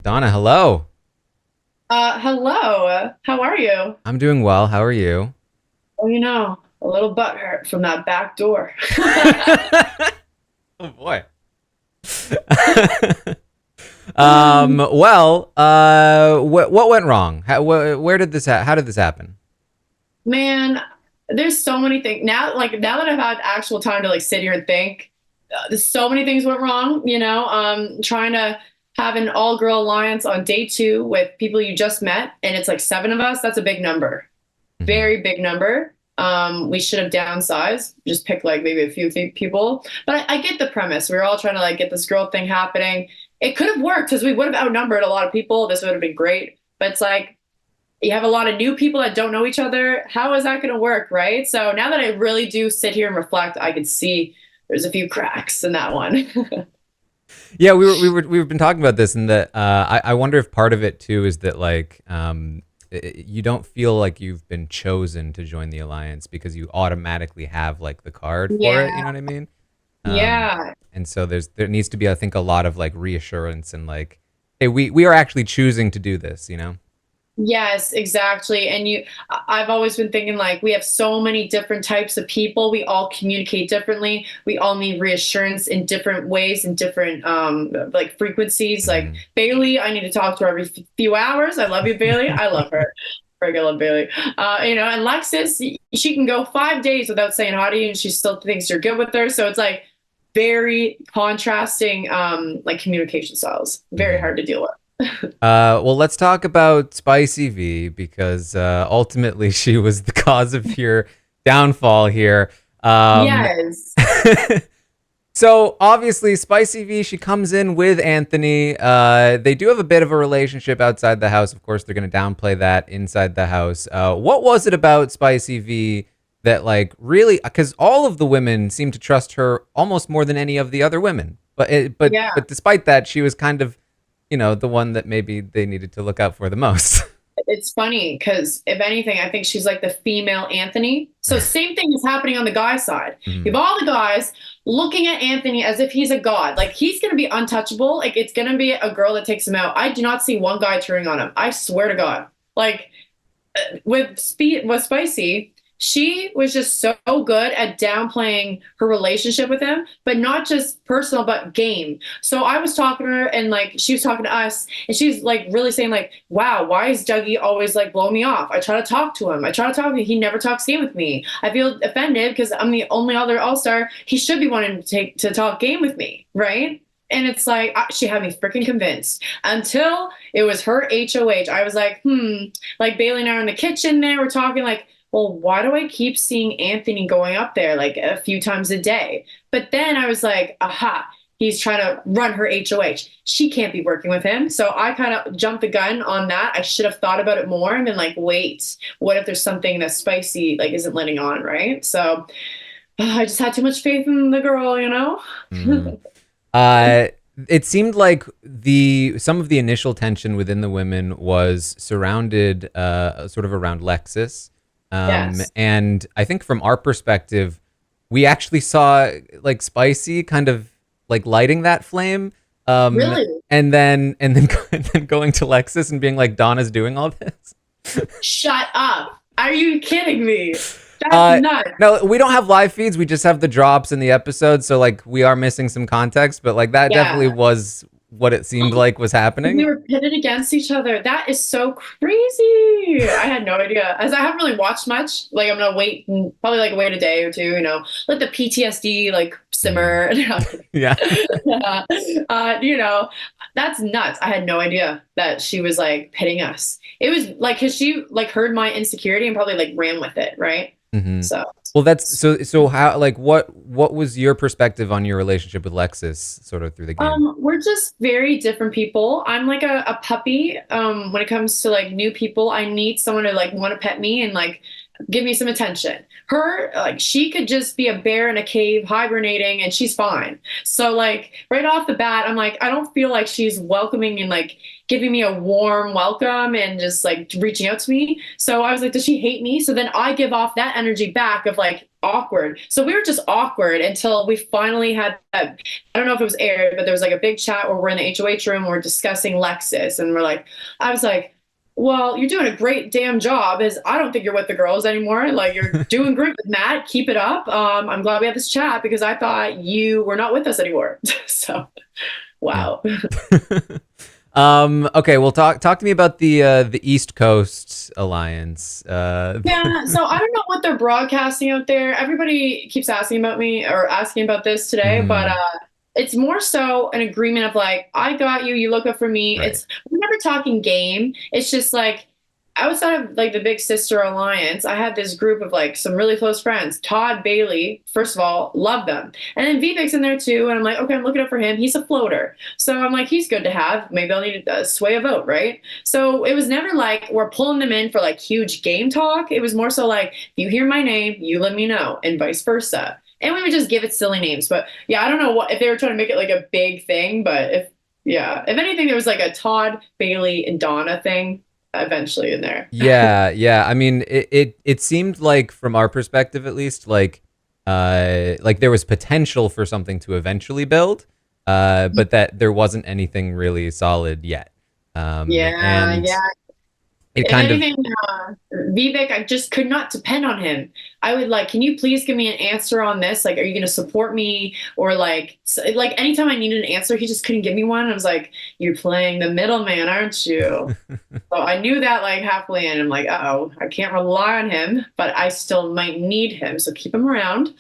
Donna, hello. Hello. How are you? I'm doing well. How are you? Oh, a little butt hurt from that back door. Oh boy. What went wrong? Where did how did this happen? Man, there's so many things now. Now that I've had actual time to sit here and think, there's so many things went wrong. Trying to have an all-girl alliance on day two with people you just met, and it's like seven of us. That's a big number, Hmm. very big number. We should have downsized, just pick like maybe a few people. But I get the premise. We were all trying to get this girl thing happening. It could have worked because we would have outnumbered a lot of people. This would have been great. But it's like you have a lot of new people that don't know each other. How is that going to work, right? So now that I really do sit here and reflect, I can see there's a few cracks in that one. Yeah, we've been talking about this, and that I wonder if part of it too is that you don't feel like you've been chosen to join the alliance because you automatically have like the card for it. You Yeah, know what I mean? Um, yeah. and so there needs to be, I think, a lot of like reassurance and like, hey, we are actually choosing to do this. You know? Yes, exactly. And I've always been thinking we have so many different types of people. We all communicate differently. We all need reassurance in different ways and different frequencies. Like Hmm. Bailey, I need to talk to her every few hours. I love you, Bailey. I love her. Friggin' love Bailey. And Lexus, she can go 5 days without saying hi to you, and she still thinks you're good with her. So it's like very contrasting, communication styles. Very Hmm. hard to deal with. Well, let's talk about Spicy V because ultimately she was the cause of your downfall here. Um, Yes. so obviously, Spicy V, she comes in with Anthony. They do have a bit of a relationship outside the house. Of course, they're going to downplay that inside the house. What was it about Spicy V that like really? Because all of the women seem to trust her almost more than any of the other women. But Yeah. despite that, she was kind of, the one that maybe they needed to look out for the most. It's funny because if anything, I think she's like the female Anthony. So same thing is happening on the guy side. You Mhm. have all the guys looking at Anthony as if he's a god. Like he's gonna be untouchable. Like it's gonna be a girl that takes him out. I do not see one guy turning on him. I swear to God. Like with Spicy, she was just so good at downplaying her relationship with him, but not just personal, but game. So I was talking to her and she was talking to us, and she's really saying, wow, why is Dougie always blowing me off? I try to talk to him. I try to talk to him. He never talks game with me. I feel offended because I'm the only other all-star. He should be wanting to talk game with me, right? And it's like she had me freaking convinced until it was her HOH. I was like, like Bailey and I are in the kitchen there. We're talking well, why do I keep seeing Anthony going up there a few times a day? But then I was like, aha, he's trying to run her HOH. She can't be working with him. So I kind of jumped the gun on that. I should have thought about it more and been like, wait, what if there's something that's spicy, isn't letting on, right? So I just had too much faith in the girl. Mm. Uh, it seemed like the some of the initial tension within the women was surrounded sort of around Lexus. Yes. And I think from our perspective, we actually saw like Spicy kind of like lighting that flame. Um, Really? and then going to Lexus and being like, Donna's doing all this. Shut up. Are you kidding me? That's Uh, nuts. no, we don't have live feeds. We just have the drops in the episode. So like we are missing some context, but like that definitely Yeah. was what it seemed like was We happening. were pitted against each other. That is so crazy. I had no idea. As I haven't really watched much. I'm gonna wait and probably wait a day or two, let the PTSD Mhm. simmer. Yeah. Yeah. That's nuts. I had no idea that she was pitting us. It was because she heard my insecurity and probably ran with it, right? Hmm. So Well, that's so how like what was your perspective on your relationship with Lexus sort of through the game? we're just very different people. I'm like a puppy. When it comes to new people, I need someone to want to pet me and give me some attention. Her, she could just be a bear in a cave hibernating and she's fine. So right off the bat, I'm like, I don't feel like she's welcoming and giving me a warm welcome and just reaching out to me. So I was like, does she hate me? So then I give off that energy back of awkward. So we were just awkward until we finally had that. I don't know if it was aired, but there was like a big chat where we're in the HOH room, we're discussing Lexus, and we're like, I was like, well, you're doing a great damn job. Is I don't think you're with the girls anymore. Like you're doing great with Matt. Keep it up. I'm glad we had this chat because I thought you were not with us anymore. So, Yeah. wow. Okay, well, talk to me about the East Coast Alliance. Yeah, so I don't know what they're broadcasting out there. Everybody keeps asking about me or asking about this today, but Mhm, it's more so an agreement of like, I got you, you look up for me. right. We're never talking game. It's just like outside of like the big sister alliance, I had this group of like some really close friends. Todd Bailey, first of all, love them. And then Vivek's in there too. And I'm like, okay, I'm looking up for him. He's a floater. So I'm like, he's good to have. Maybe I'll need to sway a vote, right? So it was never like we're pulling them in for like huge game talk. It was more so like, if you hear my name, you let me know, and vice versa. And we would just give it silly names. But yeah, I don't know what if they were trying to make it like a big thing, but if anything, there was like a Todd, Bailey, and Donna thing eventually in there. Yeah, yeah. I mean, it seemed like from our perspective at least, like there was potential for something to eventually build, but that there wasn't anything really solid yet. Yeah, And yeah. it If kind of anything, Vivek, I just could not depend on him. I would like, can you please give me an answer on this? Like, are you going to support me? Or like anytime I needed an answer, he just couldn't give me one. I was like, you're playing the middleman, aren't you? So I knew that like halfway in. I'm like, oh, I can't rely on him, but I still might need him. So keep him around,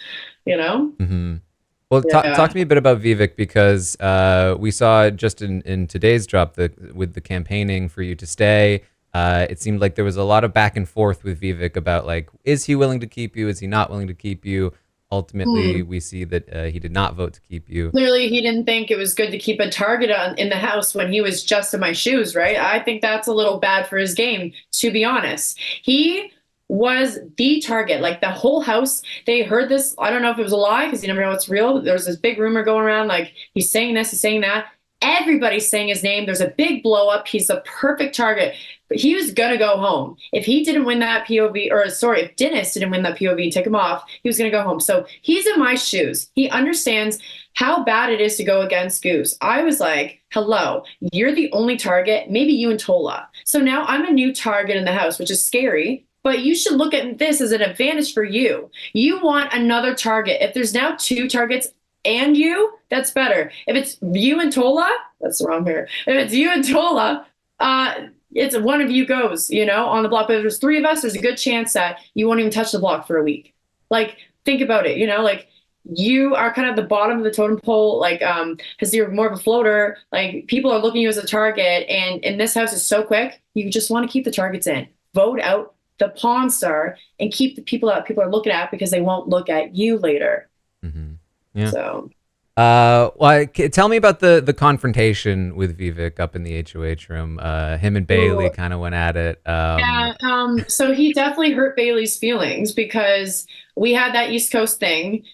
you know? Mhm. Well, talk Yeah. to me a bit about Vivek because we saw just in today's drop with the campaigning for you to stay. It seemed like there was a lot of back and forth with Vivek about like, is he willing to keep you? Is he not willing to keep you? Ultimately, Hmm. we see that he did not vote to keep you. Clearly, he didn't think it was good to keep a target in the house when he was just in my shoes, right? I think that's a little bad for his game, to be honest. He was the target. Like the whole house, they heard this. I don't know if it was a lie because you never know what's real. There was this big rumor going around like he's saying this, he's saying that. Everybody's saying his name. There's a big blow up. He's the perfect target. But he was gonna go home. If he didn't win that POV, or sorry, if Dennis didn't win that POV, take him off, he was gonna go home. So he's in my shoes. He understands how bad it is to go against Goose. I was like, hello, you're the only target, maybe you and Tola. So now I'm a new target in the house, which is scary. But you should look at this as an advantage for you. You want another target. If there's now two targets and you, that's better. If it's you and Tola, that's wrong here. If it's you and Tola, it's one of you goes, on the block. But if there's three of us, there's a good chance that you won't even touch the block for a week. Like, think about it, like you are kind of the bottom of the totem pole, like, because you're more of a floater. Like, people are looking at you as a target, and this house is so quick, you just want to keep the targets in. Vote out the pawn star and keep the people out people are looking at because they won't look at you later. Hmm. Yeah. So Well, tell me about the confrontation with Vivek up in the HOH room. Him and Bailey ooh, kind of went at it. yeah, so he definitely hurt Bailey's feelings because we had that East Coast thing.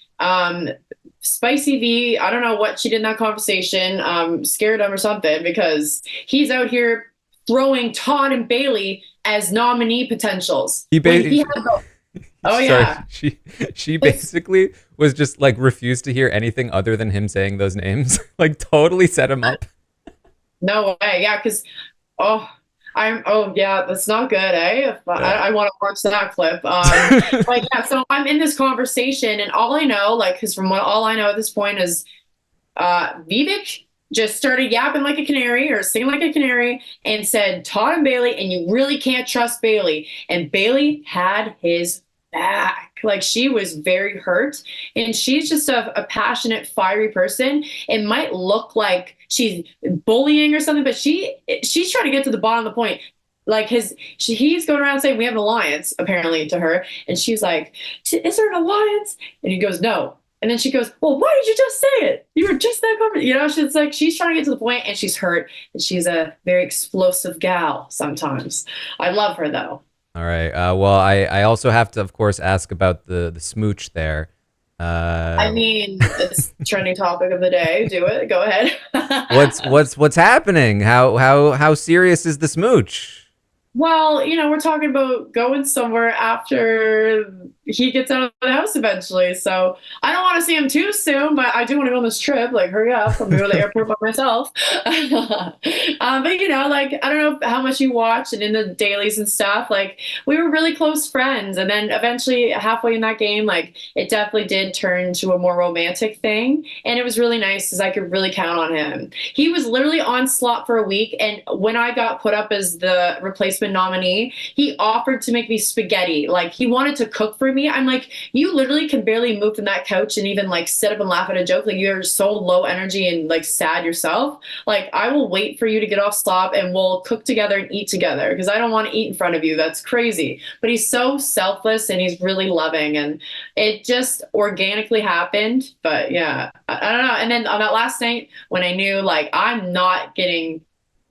Spicy V, I don't know what she did in that conversation, scared him or something because he's out here throwing Todd and Bailey as nominee potentials He when he ba- had the, oh sorry, yeah. she It's basically was just like refused to hear anything other than him saying those names. Like totally set him up. no way. Yeah, because oh, oh yeah, that's not good, eh? If Yeah. I want to watch that clip. But yeah, so I'm in this conversation, and all I know, like, because from what all I know at this point is, Vivek just started yapping like a canary or singing like a canary and said Todd and Bailey, and you really can't trust Bailey. And Bailey had his back. Like she was very hurt, and she's just a passionate, fiery person. It might look like she's bullying or something, but she's trying to get to the bottom of the point. Like he's going around saying we have an alliance apparently to her, and she's like, "Is there an alliance?" And he goes, "No." And then she goes, "Well, why did you just say it? You were just that confident." She's like, she's trying to get to the point, and she's hurt, and she's a very explosive gal sometimes. I love her though. All right. Well, I also have to, of course, ask about the smooch there. I Uh, mean, it's trending topic of the day. Do it. Go ahead. what's happening? How serious is the smooch? Well, we're talking about going somewhere after he gets out of the house eventually. So I don't want to see him too soon, but I do want to go on this trip. Like, hurry up. I'm going to go to the airport by myself. But, like, I don't know how much you watch and in the dailies and stuff. Like, we were really close friends. And then eventually, halfway in that game, like, it definitely did turn to a more romantic thing. And it was really nice because I could really count on him. He was literally on slot for a week. And when I got put up as the replacement nominee, he offered to make me spaghetti. Like, he wanted to cook for me. I'm like, you literally can barely move from that couch and even like sit up and laugh at a joke. Like, you're so low energy and like sad yourself. Like, I will wait for you to get off slop and we'll cook together and eat together because I don't want to eat in front of you. That's crazy. But he's so selfless and he's really loving. And it just organically happened. But yeah, I don't know. And then on that last night, when I knew like I'm not getting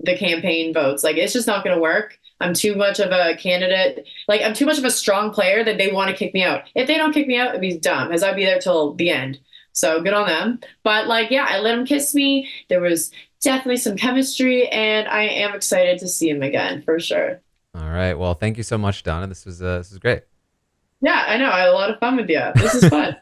the campaign votes, like it's just not going to work. I'm too much of a candidate. Like, I'm too much of a strong player that they want to kick me out. If they don't kick me out, it'd be dumb, as I'd be there till the end. So good on them. But like, yeah, I let him kiss me. There was definitely some chemistry, and I am excited to see him again for sure. All right. Well, thank you so much, Donna. This was great. Yeah, I know. I had a lot of fun with you. This is fun.